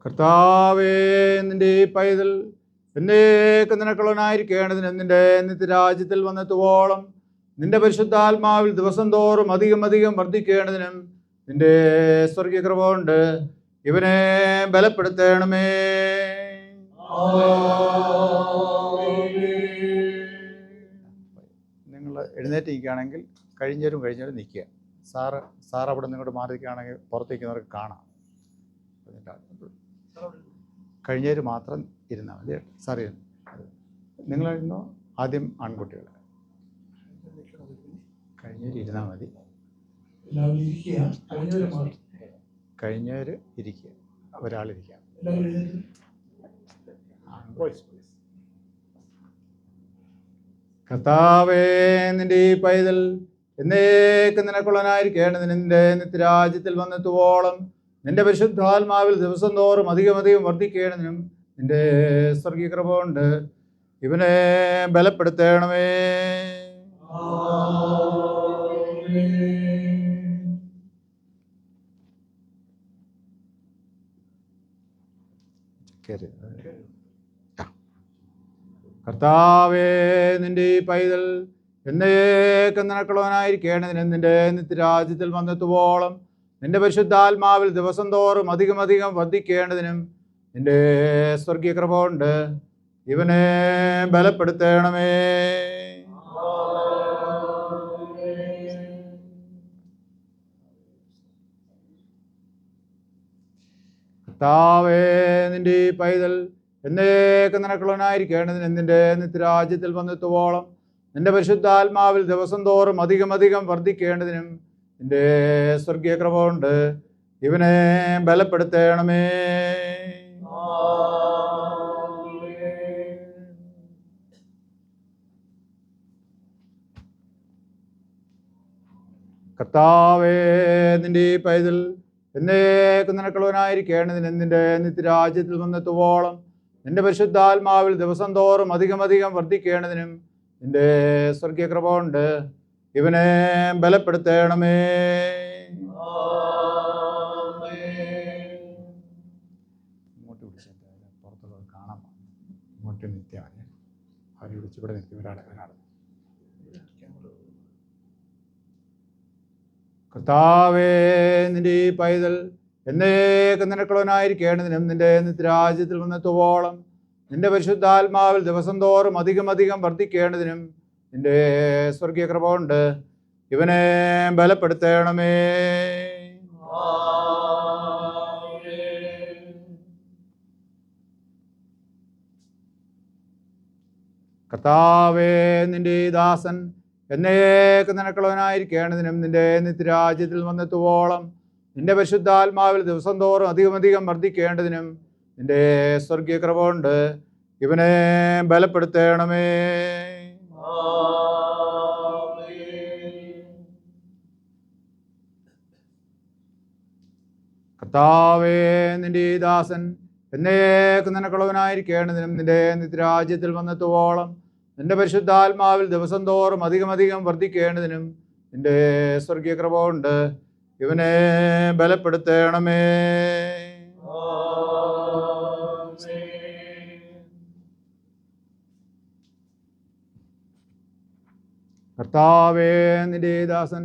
കർത്താവേ, നിന്റെ ഈ പൈതൽ എന്നേക്ക് നിനക്കുള്ളവനായിരിക്കേണ്ടതിന് നിന്റെ നിത്യരാജ്യത്തിൽ വന്നെത്തുവോളം നിന്റെ പരിശുദ്ധാത്മാവിൽ ദിവസം തോറും അധികം അധികം വർദ്ധിക്കേണ്ടതിനും നിന്റെ സ്വർഗീയ കൃപ കൊണ്ട് ഇവനെ ബലപ്പെടുത്തണമേ. നിങ്ങൾ എഴുന്നേറ്റ് നിൽക്കുകയാണെങ്കിൽ കഴിഞ്ഞവരും നിൽക്കുക. സാറ് അവിടെ നിങ്ങോട്ട് മാറി നിൽക്കുകയാണെങ്കിൽ പുറത്തേക്കുന്നവർക്ക് കാണാം. കഴിഞ്ഞവർ മാത്രം ഇരുന്നാൽ മതി. സാറി നിങ്ങളിരുന്നോ? ആദ്യം ആൺകുട്ടികൾ കഴിഞ്ഞവർ ഇരുന്നാൽ മതി. കഴിഞ്ഞവർ ഇരിക്കുക, ഒരാളിരിക്കുക. കർത്താവേ, നിന്റെ ഈ പൈതൽ എന്നേക്ക് നിനക്കുള്ളവനായിരിക്കേണ്ടതിന് നിന്റെ നിത്യരാജ്യത്തിൽ വന്നെത്തുവോളം നിന്റെ പരിശുദ്ധാത്മാവിൽ ദിവസം തോറും അധികം അധികം വർദ്ധിക്കേണ്ടതിനും നിന്റെ സ്വർഗീയ കൃപ കൊണ്ട് ഇവനെ ബലപ്പെടുത്തണമേ. കർത്താവേ, നിന്റെ ഈ പൈതൽ എന്നേക്ക് നിനക്കുള്ളവനായിരിക്കേണ്ടതിന് നിന്റെ നിത്യരാജ്യത്തിൽ വന്നെത്തുവോളം നിന്റെ പരിശുദ്ധാത്മാവിൽ ദിവസം തോറും അധികം അധികം വർദ്ധിക്കേണ്ടതിനും നിന്റെ സ്വർഗീയ കൃപ കൊണ്ട് ഇവനെ ബലപ്പെടുത്തണമേ. കർത്താവേ, നിന്റെ ഈ പൈതൽ എന്നേക്ക് നിനക്കുള്ളവനായിരിക്കേണ്ടതിന് നിന്റെ നിത്യരാജ്യത്തിൽ വന്നെത്തുവോളം നിന്റെ പരിശുദ്ധാത്മാവിൽ ദിവസം തോറും അധികം അധികം വർദ്ധിക്കേണ്ടതിനും നിന്റെ സ്വർഗീയ കൃപ കൊണ്ട് ഇവനെ ബലപ്പെടുത്തണമേ. കർത്താവേ, നിന്റെ ഈ പൈതൽ എന്നേക്ക് നിനക്കുള്ളവനായിരിക്കേണ്ടതിന് നിന്റെ നിത്യരാജ്യത്തിൽ വന്നെത്തുവോളം നിന്റെ പരിശുദ്ധാത്മാവിൽ ദിവസം തോറും അധികം അധികം വർദ്ധിക്കേണ്ടതിനും നിന്റെ സ്വർഗീയ കൃപ കൊണ്ട് ഇവനെ ബലപ്പെടുത്തണമേ. ഇങ്ങോട്ട് പുറത്തുള്ളത് കാണാം. ഇങ്ങോട്ട് നിത്യാണ് അവരെ വിളിച്ചിവിടെ നിൽക്കുന്നവരാണ്. കർത്താവേ, നിന്റെ ഈ പൈതൽ എന്നേക്ക് നിനക്കുള്ളവനായിരിക്കേണ്ടതിനും നിന്റെ നിത്യരാജ്യത്തിൽ വന്നെത്തുവോളം നിന്റെ പരിശുദ്ധാത്മാവിൽ ദിവസം തോറും അധികം അധികം വർദ്ധിക്കേണ്ടതിനും നിന്റെ സ്വർഗീയ കൃപ കൊണ്ട് ഇവനെ ബലപ്പെടുത്തണമേ. കർത്താവേ, നിന്റെ ദാസൻ എന്നേക്ക് നിനക്കുള്ളവനായിരിക്കേണ്ടതിനും നിന്റെ നിത്യരാജ്യത്തിൽ വന്നെത്തുവോളം നിന്റെ പരിശുദ്ധാത്മാവിൽ ദിവസം തോറും അധികം അധികം വർദ്ധിക്കേണ്ടതിനും നിന്റെ സ്വർഗീയ കൃപ കൊണ്ട് ഇവനെ ബലപ്പെടുത്തണമേ. കർത്താവേ, നിന്റെ ദാസൻ എന്നേക്ക് നിനക്കുള്ളവനായിരിക്കേണ്ടതിനും നിന്റെ നിത്യരാജ്യത്തിൽ വന്നെത്തുവോളം നിന്റെ പരിശുദ്ധാത്മാവിൽ ദിവസം തോറും അധികം അധികം വർദ്ധിക്കേണ്ടതിനും നിന്റെ സ്വർഗീയ കൃപ കൊണ്ട് ഇവനെ ബലപ്പെടുത്തണമേ. കർത്താവേ, നിന്റെ ദാസൻ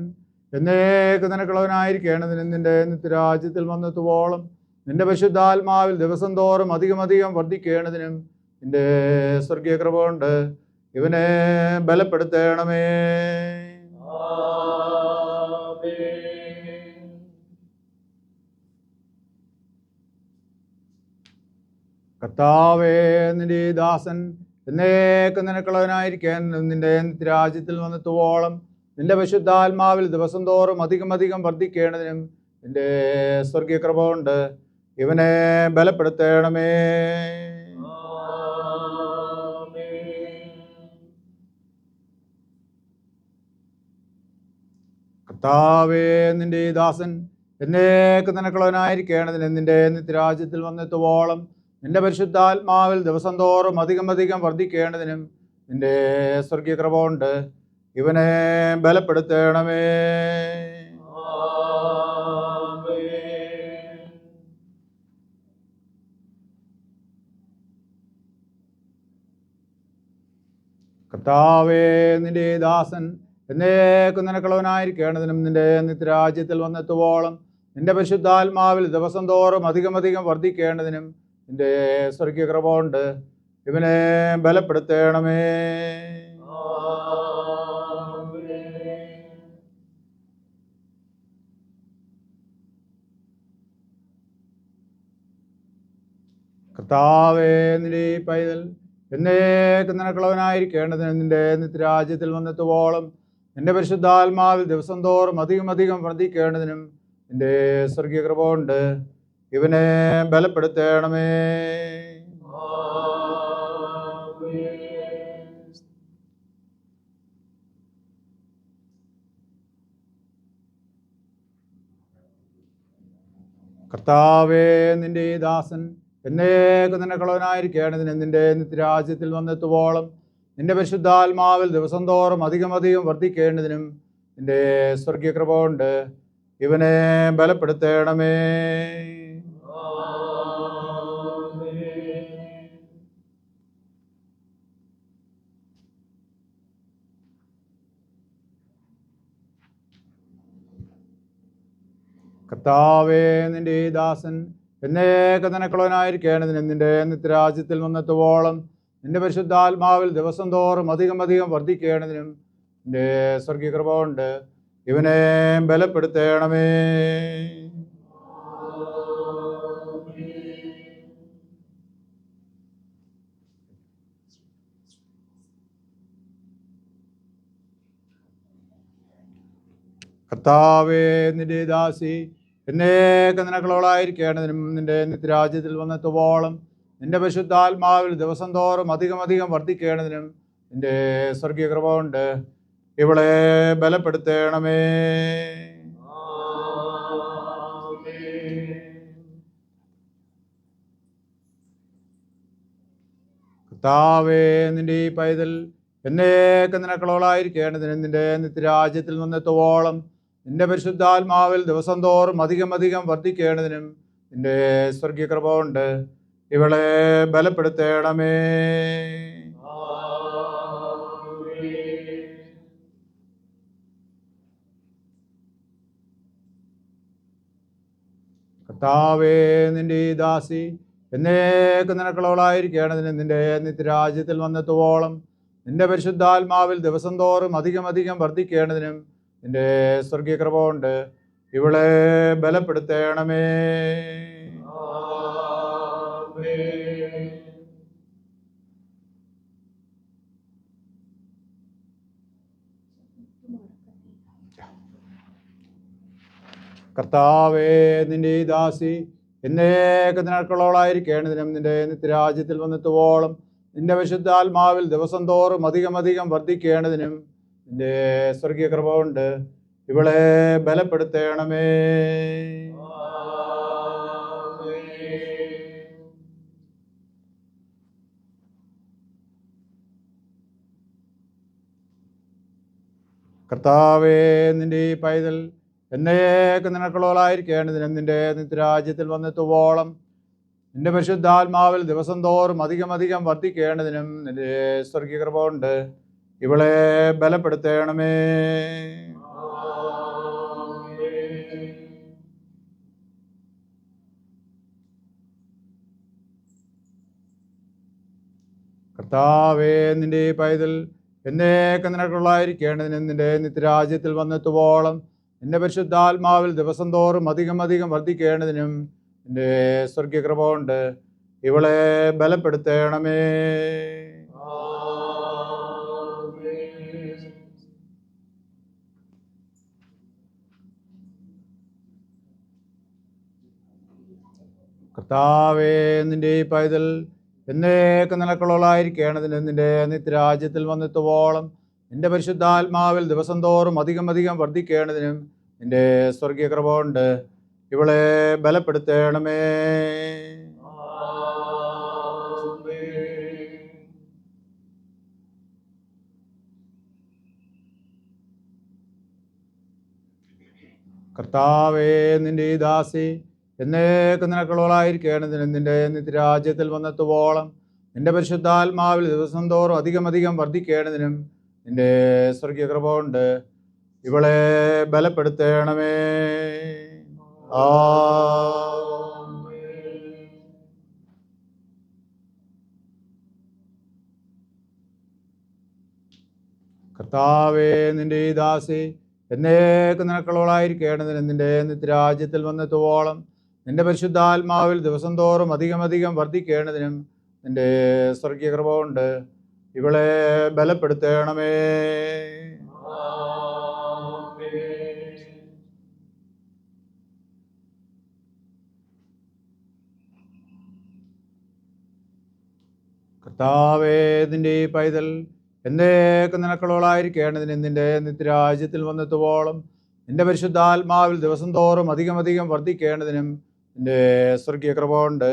എന്നേക്ക് നിനക്കുള്ളവനായിരിക്കേണ്ടതിന് നിന്റെ നിത്യരാജ്യത്തിൽ വന്നെത്തുവോളം നിന്റെ പരിശുദ്ധാത്മാവിൽ ദിവസം തോറും അധികം അധികം വർദ്ധിക്കേണ്ടതിനും നിന്റെ സ്വർഗീയ കൃപ കൊണ്ട് ഇവനെ ബലപ്പെടുത്തണമേ. കർത്താവേ, നിന്റെ ദാസൻ എന്നേക്ക് നിനക്കുള്ളവനായിരിക്കാൻ നിന്റെ രാജ്യത്തിൽ വന്നെത്തുവോളം നിന്റെ പരിശുദ്ധാത്മാവിൽ ദിവസം തോറും അധികം അധികം വർദ്ധിക്കേണ്ടതിനും നിന്റെ സ്വർഗീയ കൃപ കൊണ്ട് ഇവനെ ബലപ്പെടുത്തണമേ. കർത്താവേ, നിന്റെ ദാസൻ എന്നേക്ക് നിനക്കുള്ളവനായിരിക്കേണ്ടതിന് നിന്റെ നിത്യരാജ്യത്തിൽ വന്നെത്തുവോളം നിന്റെ പരിശുദ്ധാത്മാവിൽ ദിവസം തോറും അധികം അധികം വർദ്ധിക്കേണ്ടതിനും നിന്റെ സ്വർഗീയ കൃപ കൊണ്ട് ഇവനെ ബലപ്പെടുത്തണമേ. കർത്താവേ, നിന്റെ ദാസൻ എന്നേക്കും നിനക്കുള്ളവനായിരിക്കേണ്ടതിനും നിന്റെ നിത്യരാജ്യത്തിൽ വന്നെത്തുവോളം നിന്റെ പരിശുദ്ധാത്മാവിൽ ദിവസം തോറും അധികമധികം വർദ്ധിക്കേണ്ടതിനും നിന്റെ സ്വർഗീയ കൃപ കൊണ്ട് ഇവനെ ബലപ്പെടുത്തേണമേ. കർത്താവേ, നിന്റെ പൈതൽ എന്നേക്കും നിനക്കുള്ളവനായിരിക്കേണ്ടതിന് നിന്റെ നിത്യരാജ്യത്തിൽ വന്നെത്തുവോളം നിന്റെ പരിശുദ്ധാത്മാവിൽ ദിവസം തോറും അധികമധികം വർദ്ധിക്കേണ്ടതിനും നിന്റെ സ്വർഗീയ കൃപ കൊണ്ട് ഇവനെ ബലപ്പെടുത്തേണമേ. കർത്താവേ, നിന്റെ ദാസൻ എന്നേക്കും നിനക്കുള്ളവനായിരിക്കേണ്ടതിന് നിന്റെ നിത്യരാജ്യത്തിൽ വന്നെത്തുവോളം നിന്റെ പരിശുദ്ധാത്മാവിൽ ദിവസം തോറും അധികമധികം വർദ്ധിക്കേണ്ടതിനും നിന്റെ സ്വർഗീയ കൃപ കൊണ്ട് ഇവനെ ബലപ്പെടുത്തേണമേ. കർത്താവേ, നിന്റെ ദാസൻ എന്നേക്കും നിനക്കുള്ളവനായിരിക്കേണ്ടതിന് നിന്റെ നിത്യരാജ്യത്തിൽ വന്നെത്തുവോളം നിന്റെ പരിശുദ്ധാത്മാവിൽ ദിവസം തോറും അധികമധികം വർദ്ധിക്കേണ്ടതിനും നിന്റെ സ്വർഗീയ കൃപ കൊണ്ട് ഇവനെ ബലപ്പെടുത്തേണമേ. കർത്താവേ, നിന്റെ ദാസി എന്നേക്കും നിനക്കുള്ളവളായിരിക്കേണ്ടതിനും നിന്റെ നിത്യരാജ്യത്തിൽ വന്നെത്തുവോളം നിന്റെ പരിശുദ്ധാത്മാവിൽ ദിവസം തോറും അധികമധികം വർദ്ധിക്കേണ്ടതിനും നിന്റെ സ്വർഗീയ കൃപ കൊണ്ട് ഇവളെ ബലപ്പെടുത്തേണമേ. കർത്താവേ, നിന്റെ ഈ പൈതൽ എന്നേക്കും നിനക്കുള്ളവളായിരിക്കേണ്ടതിന് നിന്റെ നിത്യരാജ്യത്തിൽ വന്നെത്തുവോളം നിന്റെ പരിശുദ്ധാത്മാവിൽ ദിവസം തോറും അധികമധികം വർദ്ധിക്കേണ്ടതിനും നിന്റെ സ്വർഗീയ കൃപ കൊണ്ട് ഇവളെ ബലപ്പെടുത്തേണമേ. കർത്താവേ, നിന്റെ ഈ ദാസി എന്നേക്കും നിനക്കുള്ളവളായിരിക്കേണ്ടതിന് നിന്റെ നിത്യരാജ്യത്തിൽ വന്നെത്തുവോളം നിന്റെ പരിശുദ്ധാത്മാവിൽ ദിവസം തോറും അധികമധികം വർദ്ധിക്കേണ്ടതിനും നിന്റെ സ്വർഗീയ കൃപ കൊണ്ട് ഇവളെ ബലപ്പെടുത്തേണമേ. കർത്താവേ, നിന്റെ ഈ ദാസി എന്നേക്കും നിനക്കുള്ളവളായിരിക്കേണ്ടതിനും നിന്റെ നിത്യരാജ്യത്തിൽ വന്നെത്തുവോളം നിന്റെ പരിശുദ്ധാത്മാവിൽ ദിവസം തോറും അധികമധികം വർദ്ധിക്കേണ്ടതിനും നിന്റെ സ്വർഗീയ കൃപ കൊണ്ട് ഇവളെ ബലപ്പെടുത്തേണമേ. കർത്താവേ, നിന്റെ ഈ പൈതൽ എന്നേക്കും നിനക്കുള്ളവളായിരിക്കേണ്ടതിനും നിന്റെ നിത്യരാജ്യത്തിൽ വന്നെത്തുവോളം നിന്റെ പരിശുദ്ധാത്മാവിൽ ദിവസം തോറും അധികമധികം വർദ്ധിക്കേണ്ടതിനും നിന്റെ സ്വർഗീയ കൃപ കൊണ്ട് ഇവളെ ബലപ്പെടുത്തേണമേ. കർത്താവേ, നിന്റെ ഈ പൈതൽ എന്നേക്കും നിനക്കുള്ളതായിരിക്കേണ്ടതിനും നിന്റെ നിത്യരാജ്യത്തിൽ വന്നെത്തുവോളം നിന്റെ പരിശുദ്ധാത്മാവിൽ ദിവസം തോറും അധികമധികം വർദ്ധിക്കേണ്ടതിനും നിന്റെ സ്വർഗീയ കൃപ കൊണ്ട് ഇവളെ ബലപ്പെടുത്തേണമേ. കർത്താവേ, നിന്റെ ഈ പൈതൽ എന്നേക്കും നിനക്കുള്ളതായിരിക്കേണ്ടതിന് നിന്റെ നിത്യരാജ്യത്തിൽ വന്നെത്തുവോളം നിന്റെ പരിശുദ്ധാത്മാവിൽ ദിവസം തോറും അധികമധികം വർദ്ധിക്കേണ്ടതിനും നിന്റെ സ്വർഗീയ കൃപ കൊണ്ട് ഇവളെ ബലപ്പെടുത്തേണമേ. കർത്താവേ, നിന്റെ ഈ ദാസി എന്നേക്കും നിനക്കുള്ളതായിരിക്കേണ്ടതിന് നിന്റെ നിത്യരാജ്യത്തിൽ വന്നെത്തുവോളം നിന്റെ പരിശുദ്ധാത്മാവിൽ ദിവസം തോറും അധികം വർദ്ധിക്കേണ്ടതിനും നിന്റെ സ്വർഗീയ കൃപ കൊണ്ട് ഇവളെ ബലപ്പെടുത്തേണമേ. കർത്താവേ, നിന്റെ ഈ ദാസി എന്നേക്ക് നിനക്കുള്ളവളായിരിക്കേണ്ടതിന് നിന്റെ നിത്യരാജ്യത്തിൽ വന്നെത്തുവോളം നിന്റെ പരിശുദ്ധാത്മാവിൽ ദിവസം തോറും അധികം വർദ്ധിക്കേണ്ടതിനും നിന്റെ സ്വർഗീയ കൃപ കൊണ്ട് ഇവളെ ബലപ്പെടുത്തേണമേ. കർത്താവേ, നിന്റെ ഈ പൈതൽ എന്നേക്ക് നിനക്കുള്ളവളായിരിക്കേണ്ടതിന് നിന്റെ നിത്യരാജ്യത്തിൽ വന്നെത്തുവോളം നിന്റെ പരിശുദ്ധാത്മാവിൽ ദിവസം തോറും അധികം വർദ്ധിക്കേണ്ടതിനും നിന്റെ സ്വർഗീയ കൃപ കൊണ്ട്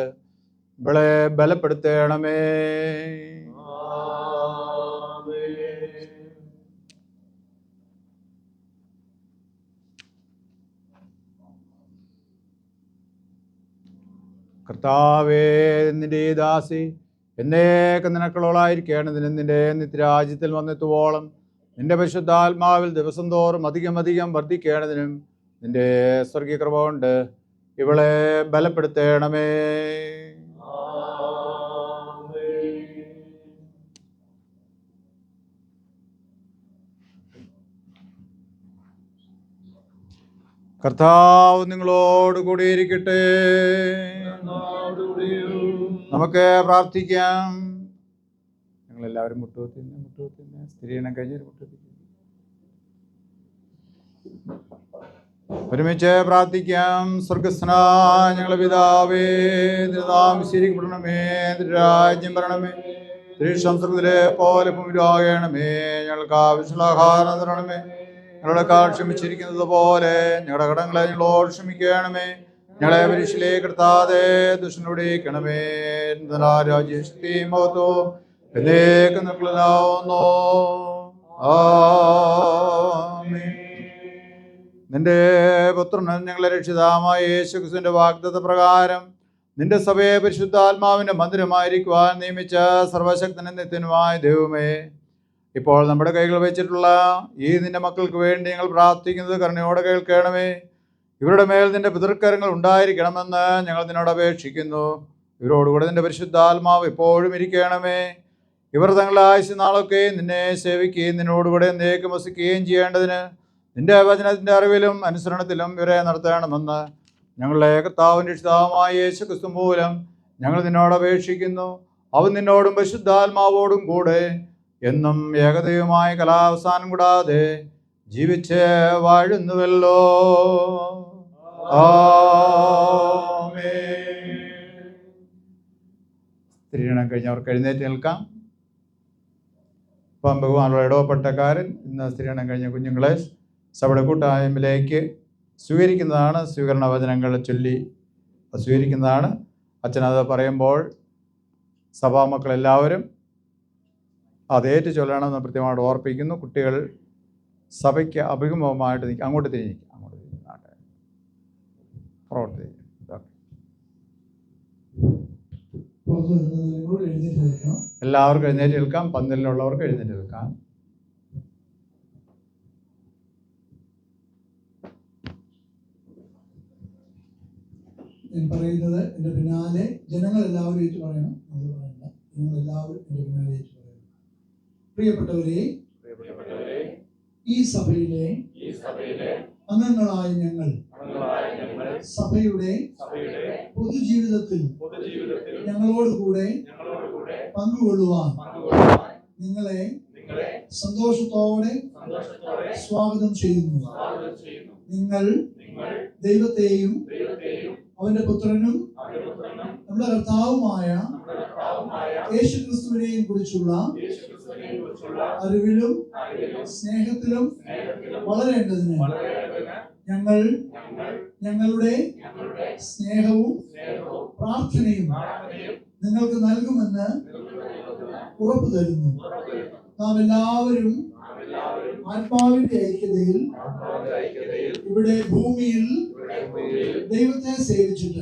ഇവളെ ബലപ്പെടുത്തേണമേ. കർത്താവേ, നിന്റെ ഈ ദാസി എന്നേക്ക് നിനക്കുള്ളവളായിരിക്കേണ്ടതിന് നിന്റെ നിത്യരാജ്യത്തിൽ വന്നെത്തുവോളം നിന്റെ പരിശുദ്ധാത്മാവിൽ ദിവസം തോറും അധികം വർദ്ധിക്കേണ്ടതിനും നിന്റെ സ്വർഗീയ കൃപ കൊണ്ട് ഇവളെ ബലപ്പെടുത്തേണമേ. കർത്താവ് നിങ്ങളോട് കൂടിയിരിക്കട്ടെ. നമുക്ക് പ്രാർത്ഥിക്കാം. ഞങ്ങളെല്ലാവരും മുട്ടുകുത്തിന്നെ സ്ത്രീയെണ്ണം കഴിഞ്ഞൊരു മുട്ടുകുത്തി ഒരുമിച്ച് പ്രാർത്ഥിക്കാം. സ്വർഗസ്നായ ഞങ്ങളുടെ പിതാവേ, നാം ശരിക്കപ്പെടണമേ, രാജ്യം വരണമേ, സ്വർഗ്ഗത്തിലെ പോലെ ഭൂമിയിലാകണമേ. ഞങ്ങൾക്ക് ആവശ്യമുള്ള ആഹാരം തരണമേ. ഞങ്ങളുടെ ക്ഷമിച്ചിരിക്കുന്നത് പോലെ ഞങ്ങളുടെ കടങ്ങളെ ഞങ്ങളോട് ക്ഷമിക്കണമേ. ഞങ്ങളെ പരീക്ഷയിലേക്ക് എടുത്താതെ ദുഷ്ടനോടിക്കണമേ. രാജ്യശക്തിയും മഹത്വവും എന്നേക്കും നിനക്കുള്ളതാവുന്നു. ആമേൻ. നിന്റെ പുത്രനും ഞങ്ങളെ രക്ഷിതാമായ യേശുക്രിസ്തുവിന്റെ വാഗ്ദത്ത പ്രകാരം നിന്റെ സഭയെ പരിശുദ്ധാത്മാവിന്റെ മന്ദിരമായിരിക്കുവാൻ നിയമിച്ച സർവശക്തനും നിത്യനുമായ ദൈവമേ, ഇപ്പോൾ നമ്മുടെ കൈകൾ വെച്ചിട്ടുള്ള ഈ നിന്റെ മക്കൾക്ക് വേണ്ടി ഞങ്ങൾ പ്രാർത്ഥിക്കുന്നത് കരുണയോടെ കേൾക്കണമേ. ഇവരുടെ മേൽ നിന്റെ പിതൃക്കരങ്ങൾ ഉണ്ടായിരിക്കണമെന്ന് ഞങ്ങൾ നിന്നോട് അപേക്ഷിക്കുന്നു. ഇവരോടുകൂടെ നിന്റെ പരിശുദ്ധാത്മാവ് എപ്പോഴും ഇരിക്കണമേ. ഇവർ തങ്ങളുടെ ആയുസ് നാളൊക്കെ നിന്നെ സേവിക്കുകയും നിന്നോടുകൂടെ എന്നേക്കും വസിക്കുകയും ചെയ്യേണ്ടതിന് നിന്റെ വചനത്തിൻ്റെ അറിവിലും അനുസരണത്തിലും ഇവരെ നടത്തണമെന്ന് ഞങ്ങളുടെ കർത്താവിൻ്റെ രക്ഷിതാവായ യേശുക്രിസ്തു മൂലം ഞങ്ങൾ നിന്നോട് അപേക്ഷിക്കുന്നു. അവൻ നിന്നോടും പരിശുദ്ധാത്മാവോടും കൂടെ എന്നും ഏകദൈവമായ കലാവസാനം കൂടാതെ ജീവിച്ച് വാഴുന്നുവല്ലോ. തിരിയണം കഴിഞ്ഞവർക്ക് എഴുന്നേറ്റ് നിൽക്കാം. ഇപ്പം ബഹുമാനുള്ള ഇടവപ്പെട്ടക്കാരൻ ഇന്ന് സ്ത്രീയണം കഴിഞ്ഞ കുഞ്ഞുങ്ങളെ സഭയുടെ കൂട്ടായ്മയിലേക്ക് സ്വീകരിക്കുന്നതാണ്. സ്വീകരണ വചനങ്ങൾ ചൊല്ലി സ്വീകരിക്കുന്നതാണ്. അച്ഛനത് പറയുമ്പോൾ സഭാമക്കളെല്ലാവരും അതേറ്റ് ചൊല്ലണമെന്ന് കൃത്യമായിട്ട് ഓർപ്പിക്കുന്നു. കുട്ടികൾ സഭയ്ക്ക് അഭിമുഖമായിട്ട് നിൽക്കും. അങ്ങോട്ട് തിരിഞ്ഞിരിക്കും. പുറകോട്ട് തിരിഞ്ഞു. എല്ലാവർക്കും എഴുന്നേറ്റ് നിൽക്കാം. പന്തലിലുള്ളവർക്ക് എഴുന്നേറ്റ് നിൽക്കാം. ഞാൻ പറയുന്നത് എൻ്റെ പിന്നാലെ ജനങ്ങൾ എല്ലാവരും ഏറ്റു പറയണം. അത് പറയണ്ട, നിങ്ങൾ എല്ലാവരും എൻ്റെ പിന്നാലെ ഏറ്റു പറയണം. പ്രിയപ്പെട്ടവരെ, ഈ സഭയിലെ അംഗങ്ങളായ ഞങ്ങൾ സഭയുടെ പൊതുജീവിതത്തിൽ ഞങ്ങളോടുകൂടെ പങ്കുകൊള്ളുവാൻ നിങ്ങളെ സന്തോഷത്തോടെ സ്വാഗതം ചെയ്യുന്നു. നിങ്ങൾ ദൈവത്തെയും അവന്റെ പുത്രനും നമ്മുടെ കർത്താവുമായ യേശുക്രിസ്തുവിനെയും കുറിച്ചുള്ള അറിവിലും സ്നേഹത്തിലും വളരേണ്ടതിന് ഞങ്ങൾ ഞങ്ങളുടെ സ്നേഹവും പ്രാർത്ഥനയും നിങ്ങൾക്ക് നൽകുമെന്ന് ഉറപ്പു തരുന്നു. നാം എല്ലാവരും ആത്മാവിന്റെ ഐക്യതയിൽ ഇവിടെ ഭൂമിയിൽ ദൈവത്തെ സേവിച്ചിട്ട്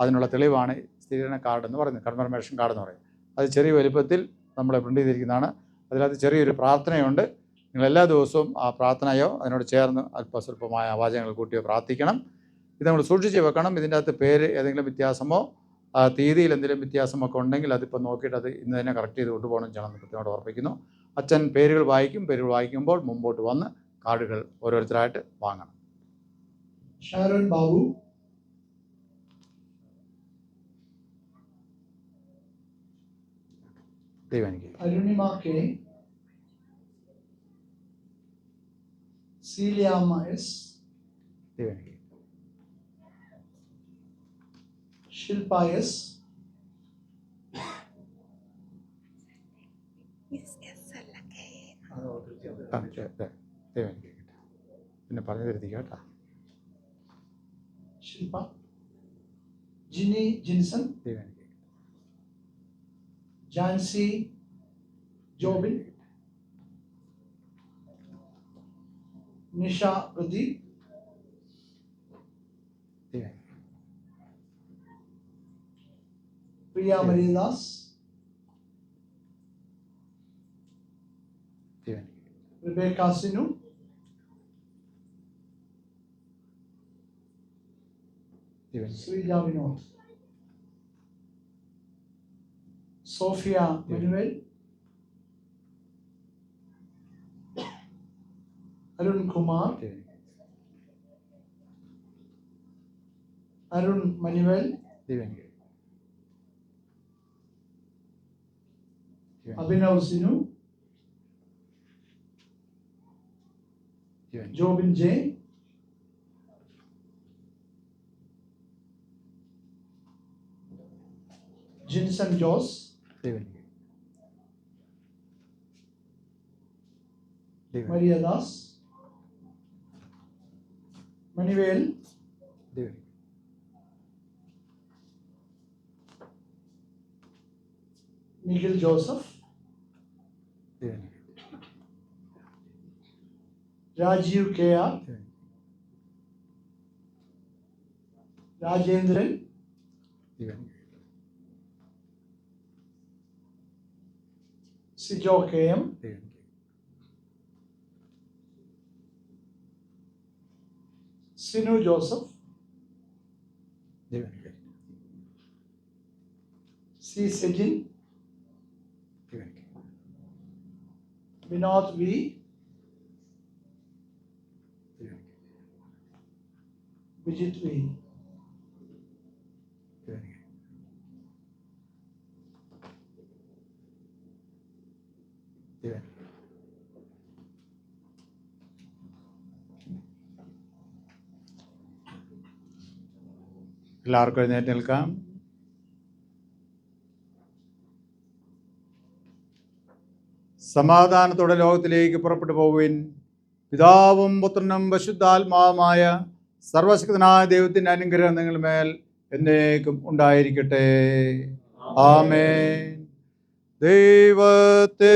അതിനുള്ള തെളിവാണ് സ്ഥിരീകരണ കാർഡ് എന്ന് പറയുന്നത്, കൺഫർമേഷൻ കാർഡ് എന്ന് പറയുന്നത്. അത് ചെറിയ വലുപ്പത്തിൽ നമ്മൾ പ്രിൻ്റ് ചെയ്തിരിക്കുന്നതാണ്. അതിനകത്ത് ചെറിയൊരു പ്രാർത്ഥനയുണ്ട്. നിങ്ങൾ എല്ലാ ദിവസവും ആ പ്രാർത്ഥനയോ അതിനോട് ചേർന്ന് അല്പസ്വല്പമായ വാചകങ്ങൾ കൂട്ടിയോ പ്രാർത്ഥിക്കണം. ഇത് നമ്മൾ സൂക്ഷിച്ച് വെക്കണം. ഇതിൻ്റെ അകത്ത് പേര് ഏതെങ്കിലും വ്യത്യാസമോ തീയതിയിൽ എന്തെങ്കിലും വ്യത്യാസമൊക്കെ ഉണ്ടെങ്കിൽ അതിപ്പോൾ നോക്കിയിട്ട് അത് ഇന്ന് തന്നെ കറക്റ്റ് ചെയ്ത് കൊണ്ടുപോകണം ചെയ്യണമെന്ന് കൃത്യമായിട്ട് ഓർപ്പിക്കുന്നു. അച്ഛൻ പേരുകൾ വായിക്കും. പേരുകൾ വായിക്കുമ്പോൾ മുമ്പോട്ട് വന്ന് കാർഡുകൾ ഓരോരുത്തരായിട്ട് വാങ്ങണം. Sharon Babu, Arunima K, Seeliyamma S, Shilpa S, പിന്നെ പറഞ്ഞു തരുത്തിക്ക കേട്ടാ. Shilpa, Jini Jinson, Jancy Jobin, Nisha Pradeep, Priya Mariyadas, Rebecca Sinu, Sreeja Vinod, Sophia Manuel, Arun Kumar, Arun Manuel, Abhinav Sinu, Jobin J, Jinson Jose, Mariyadas, Manivel, Nikhil Joseph, Rajeev K R, Rajendran, Sijo K M, Sinu Joseph, C Sejin, Vinod V, Vijith V. എല്ലാവർക്കും എഴുന്നേറ്റ് നിൽക്കാം. സമാധാനത്തോടെ ലോകത്തിലേക്ക് പുറപ്പെട്ടു പോകുവിൻ. പിതാവും പുത്രനും പരിശുദ്ധാത്മാവുമായ സർവശക്തനായ ദൈവത്തിൻ്റെ അനുഗ്രഹം നിങ്ങളുടെ മേൽ എന്നേക്കും ഉണ്ടായിരിക്കട്ടെ. ആമേൻ. ദൈവത്തെ